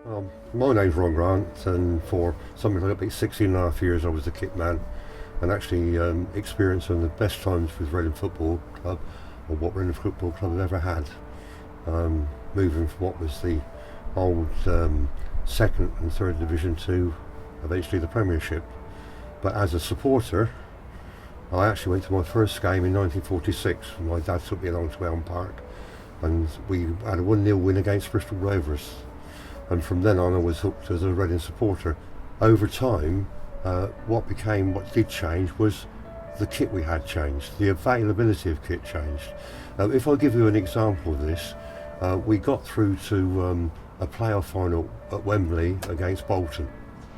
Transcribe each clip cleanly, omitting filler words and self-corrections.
My name's Ron Grant, and for something like about 16 and a half years I was the kit man, and actually experienced some of the best times with Reading Football Club, or what Reading Football Club have ever had. Moving from what was the old second and third division to eventually the Premiership. But as a supporter, I actually went to my first game in 1946. My dad took me along to Elm Park, and we had a 1-0 win against Bristol Rovers. And from then on I was hooked as a Reading supporter. Over time, what did change was the kit we had changed, the availability of kit changed. If I give you an example of this, we got through to a playoff final at Wembley against Bolton,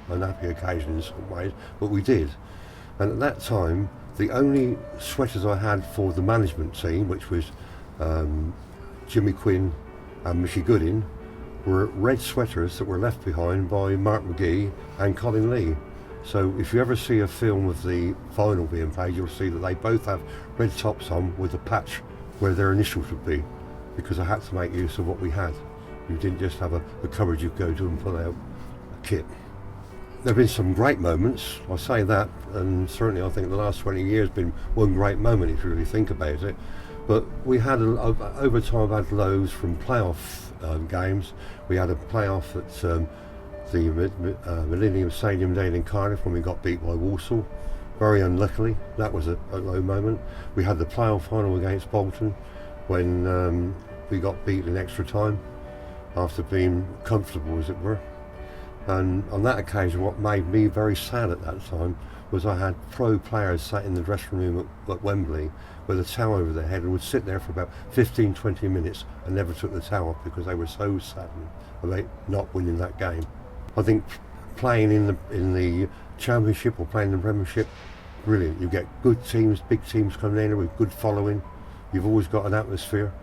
an happy occasion in some ways, but we did. And at that time, the only sweaters I had for the management team, which was Jimmy Quinn and Mickey Gooding, were red sweaters that were left behind by Mark McGee and Colin Lee. So if you ever see a film of the final being played, you'll see that they both have red tops on with a patch where their initials would be, because I had to make use of what we had. You didn't just have a cupboard you'd go to and pull out a kit. There have been some great moments, I say that, and certainly I think the last 20 years has been one great moment if you really think about it. But we had, over time, I've had lows from playoff games. We had a playoff at the Millennium Stadium down in Cardiff when we got beat by Walsall. Very unluckily, that was a low moment. We had the playoff final against Bolton when we got beat in extra time after being comfortable, as it were. And on that occasion, what made me very sad at that time was I had pro players sat in the dressing room at Wembley with a towel over their head and would sit there for about 15-20 minutes and never took the towel off because they were so saddened about not winning that game. I think playing in the Championship or playing in the Premiership, brilliant. You get good teams, big teams coming in with good following. You've always got an atmosphere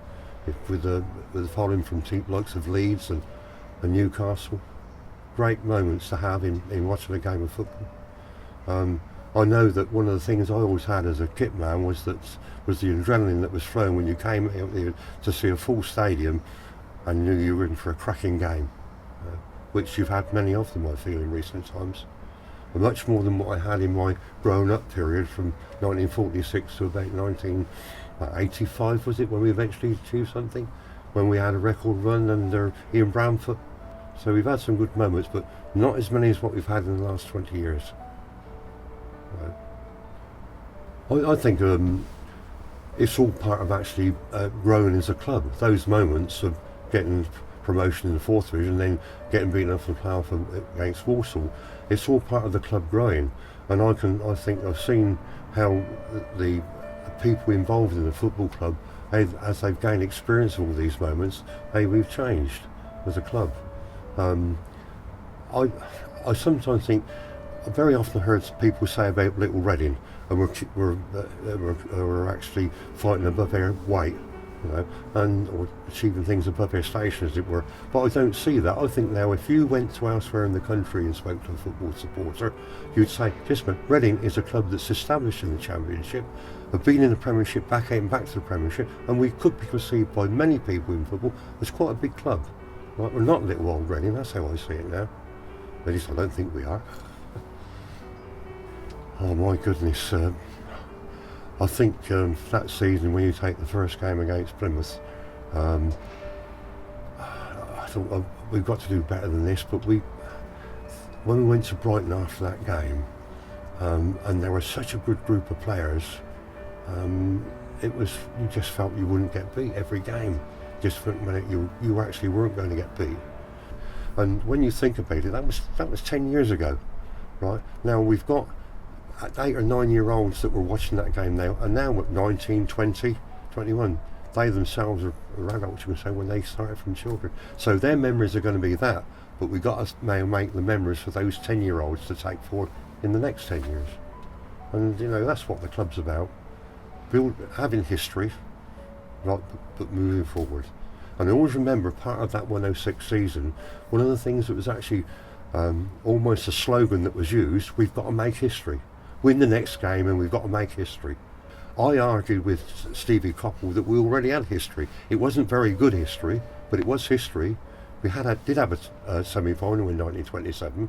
with the following from teams likes of Leeds and Newcastle. Great moments to have in watching a game of football. I know that one of the things I always had as a kit man was the adrenaline that was flowing when you came out here to see a full stadium and knew you were in for a cracking game, which you've had many of them, I feel, in recent times. And much more than what I had in my grown-up period from 1946 to about 1985, was it, when we eventually achieved something, when we had a record run under Ian Brownfoot. So we've had some good moments, but not as many as what we've had in the last 20 years. I think it's all part of actually growing as a club. Those moments of getting promotion in the fourth division, then getting beaten up for the playoff against Walsall, it's all part of the club growing. And I think I've seen how the people involved in the football club, as they've gained experience of all these moments, we've changed as a club. I sometimes think, I very often heard people say about Little Reading, and we're actually fighting above our weight, or achieving things above our station, as it were. But I don't see that. I think now, if you went to elsewhere in the country and spoke to a football supporter, you'd say, listen, Reading is a club that's established in the Championship, have been in the Premiership, back to the Premiership, and we could be perceived by many people in football as quite a big club. Right? We're not little old Reading, that's how I see it now. At least I don't think we are. Oh my goodness, I think that season when you take the first game against Plymouth, I thought we've got to do better than this, but when we went to Brighton after that game, and there was such a good group of players, you just felt you wouldn't get beat every game. Just for a minute, you actually weren't going to get beat. And when you think about it, that was 10 years ago, right? Now we've got 8 or 9 year olds that were watching that game now, and now at 19, 20, 21, they themselves are adults, you can say, when they started from children. So their memories are going to be that, but we've got to now make the memories for those 10 year olds to take forward in the next 10 years. And that's what the club's about, having history, right, but moving forward. And I always remember part of that 106 season, one of the things that was actually almost a slogan that was used, we've got to make history. Win the next game and we've got to make history. I argued with Stevie Coppell that we already had history. It wasn't very good history, but it was history. did have a semi-final in 1927.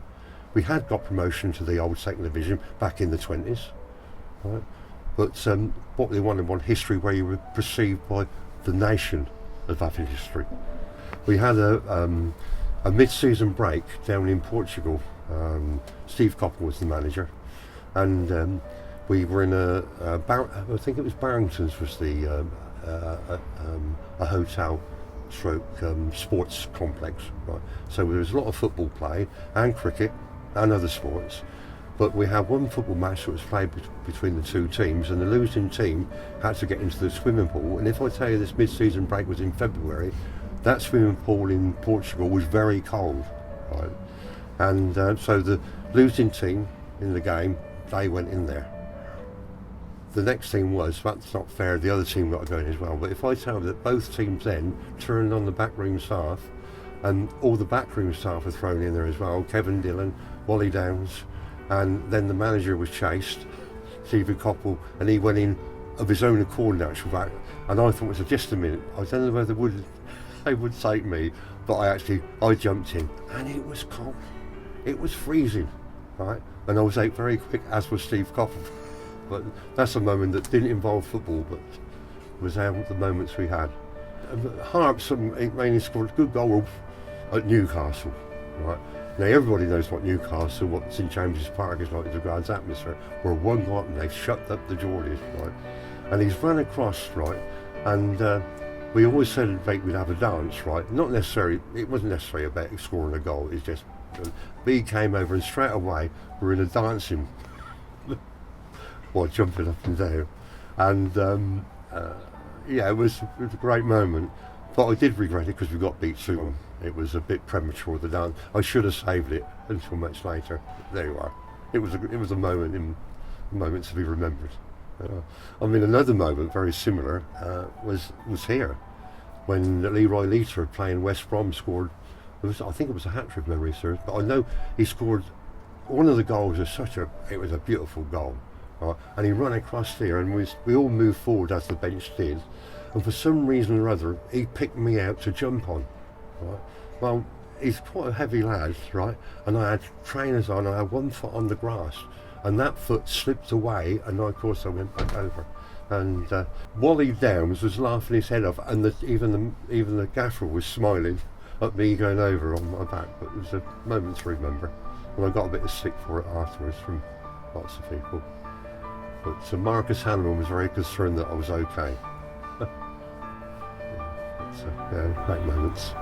We had got promotion to the old second division back in the 20s, right? But what they wanted was history where you were perceived by the nation as having history. We had a mid-season break down in Portugal. Steve Coppell was the manager, and we were in I think it was Barrington's was the a hotel stroke sports complex, right? So there was a lot of football played and cricket and other sports, but we had one football match that was played between the two teams, and the losing team had to get into the swimming pool. And if I tell you this mid-season break was in February, that swimming pool in Portugal was very cold, right? And so the losing team in the game, they went in there. The next thing was, that's not fair, the other team got to go in as well. But if I tell you that both teams then turned on the backroom staff, and all the backroom staff were thrown in there as well, Kevin Dillon, Wally Downs, and then the manager was chased, Stephen Coppell, and he went in of his own accord in actual fact. And I thought, was just a minute, I don't know whether they would take me, but I jumped in, and it was cold. It was freezing, right? And I was out very quick, as was Steve Coppell. But that's a moment that didn't involve football, but was the moments we had. Harps mainly scored a good goal at Newcastle, right? Now everybody knows what Newcastle, what St James's Park is like, the ground's atmosphere. We're one got and they've shut up the Geordies, right? And he's run across, right? And we always celebrate we'd have a dance, right? Not necessarily, it wasn't necessarily about scoring a goal, it's just, B came over and straight away we're in a dancing, jumping up and down. And yeah, it was a great moment. But I did regret it because we got beat 2-1. It was a bit premature, the dance. I should have saved it until much later. There you are. It was a moment to be remembered. I mean, another moment very similar was here when Leroy Leiter playing West Brom scored. I think it was a hat-trick, memory serves, but I know he scored one of the goals. It was a beautiful goal, right? And he ran across there, and we all moved forward as the bench did. And for some reason or other, he picked me out to jump on, right? Well, he's quite a heavy lad, right? And I had trainers on, I had one foot on the grass, and that foot slipped away, and of course I went back over. And Wally Downs was laughing his head off, and even the gaffer was smiling at me going over on my back. But it was a moment to remember, and I got a bit of stick for it afterwards from lots of people. But Marcus Hanneman was very concerned that I was okay. Yeah, great moments.